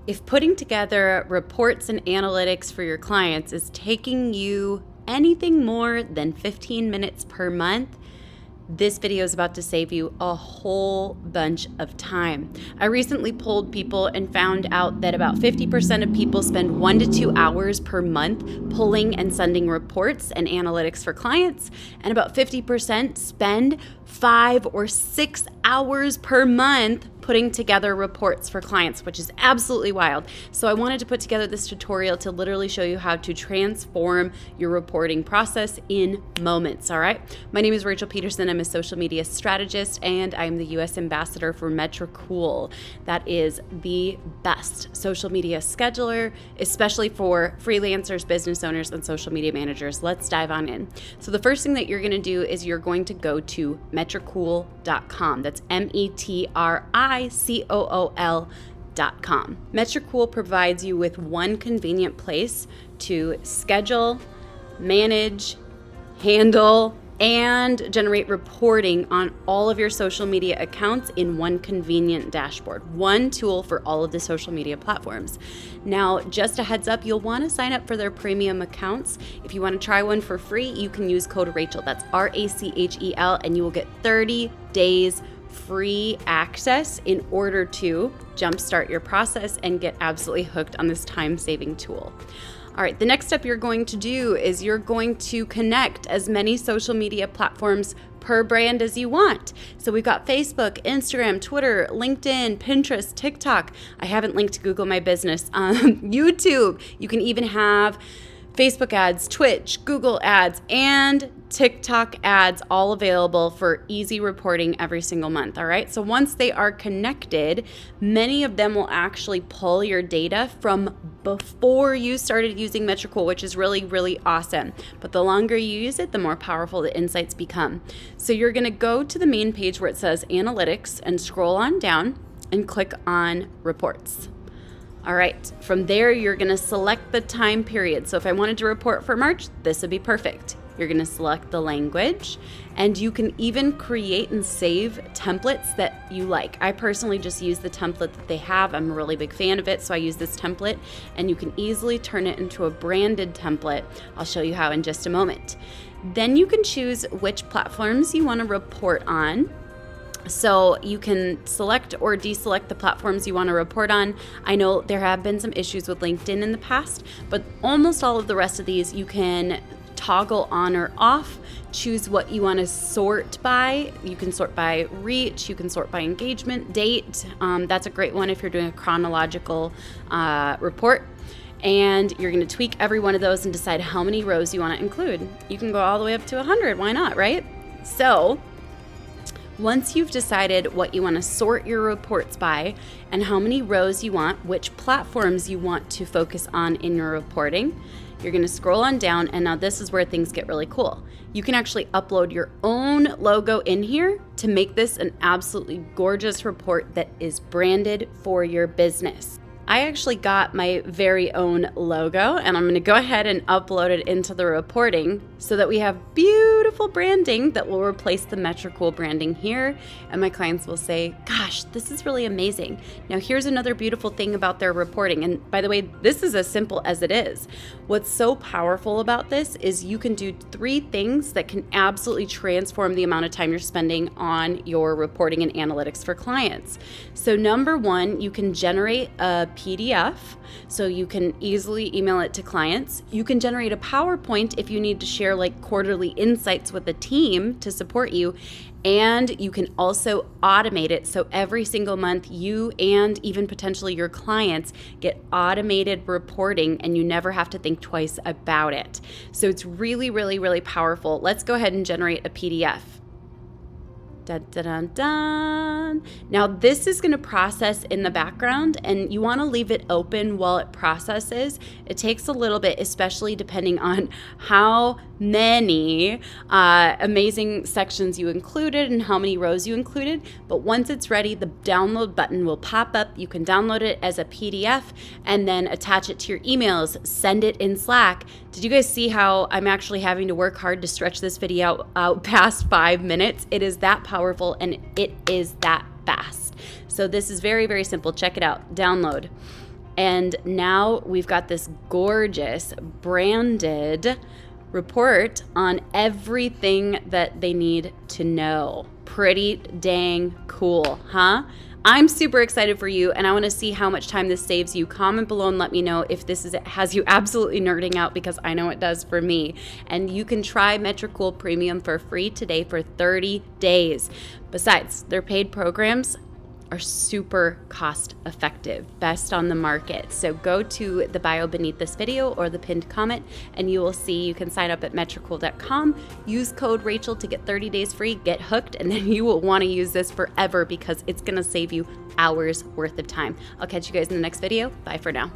If putting together reports and analytics for your clients is taking you anything more than 15 minutes per month, this video is about to save you a whole bunch of time. I recently polled people and found out that about 50% of people spend 1 to 2 hours per month pulling and sending reports and analytics for clients, and about 50% spend 5 or 6 hours per month putting together reports for clients, which is absolutely wild. So I wanted to put together this tutorial to literally show you how to transform your reporting process in moments, all right? My name is Rachel Pedersen. I'm a social media strategist, and I'm the US ambassador for Metricool. That is the best social media scheduler, especially for freelancers, business owners, and social media managers. Let's dive on in. So the first thing that you're gonna do is you're going to go to metricool.com. That's metricool.com. Metricool provides you with one convenient place to schedule, manage, handle, and generate reporting on all of your social media accounts in one convenient dashboard. One tool for all of the social media platforms. Now, just a heads up, you'll want to sign up for their premium accounts. If you want to try one for free, you can use code Rachel. That's RACHEL, and you will get 30 days free access in order to jumpstart your process and get absolutely hooked on this time-saving tool. All right, the next step you're going to do is you're going to connect as many social media platforms per brand as you want. So we've got Facebook, Instagram, Twitter, LinkedIn, Pinterest, TikTok. I haven't linked Google My Business. YouTube. You can even have Facebook ads, Twitch, Google ads, and TikTok ads all available for easy reporting every single month, all right? So once they are connected, many of them will actually pull your data from before you started using Metricool, which is really, really awesome. But the longer you use it, the more powerful the insights become. So you're gonna go to the main page where it says Analytics and scroll on down and click on Reports. All right, from there, you're gonna select the time period. So if I wanted to report for March, this would be perfect. You're gonna select the language, and you can even create and save templates that you like. I personally just use the template that they have. I'm a really big fan of it, so I use this template, and you can easily turn it into a branded template. I'll show you how in just a moment. Then you can choose which platforms you wanna report on. So you can select or deselect the platforms you want to report on. I know there have been some issues with LinkedIn in the past, but almost all of the rest of these you can toggle on or off, choose what you want to sort by. You can sort by reach, you can sort by engagement, date. That's a great one if you're doing a chronological report. And you're going to tweak every one of those and decide how many rows you want to include. You can go all the way up to 100, why not, right? So once you've decided what you want to sort your reports by and how many rows you want, which platforms you want to focus on in your reporting, you're going to scroll on down, and now this is where things get really cool. You can actually upload your own logo in here to make this an absolutely gorgeous report that is branded for your business. I actually got my very own logo, and I'm gonna go ahead and upload it into the reporting so that we have beautiful branding that will replace the Metricool branding here, and my clients will say, gosh, this is really amazing. Now here's another beautiful thing about their reporting, and by the way, this is as simple as it is. What's so powerful about this is you can do 3 things that can absolutely transform the amount of time you're spending on your reporting and analytics for clients. So number 1, you can generate a PDF, so you can easily email it to clients. You can generate a PowerPoint if you need to share like quarterly insights with a team to support you. And you can also automate it, so every single month you and even potentially your clients get automated reporting and you never have to think twice about it. So it's really, really, really powerful. Let's go ahead and generate a PDF. Dun, dun, dun, dun. Now this is going to process in the background, and you want to leave it open while it processes. It takes a little bit, especially depending on how many amazing sections you included and how many rows you included. But once it's ready, the download button will pop up. You can download it as a PDF and then attach it to your emails, send it in Slack. Did you guys see how I'm actually having to work hard to stretch this video out past 5 minutes? It is that powerful and it is that fast. So this is very, very simple. Check it out. Download. And now we've got this gorgeous branded report on everything that they need to know. Pretty dang cool, huh? I'm super excited for you, and I want to see how much time this saves you. Comment below and let me know if this has you absolutely nerding out, because I know it does for me. And you can try Metricool Premium for free today for 30 days. Besides, their paid programs are super cost effective, best on the market. So go to the bio beneath this video or the pinned comment, and you will see you can sign up at metricool.com, use code Rachel to get 30 days free, get hooked, and then you will want to use this forever because it's going to save you hours worth of time. I'll catch you guys in the next video. Bye for now.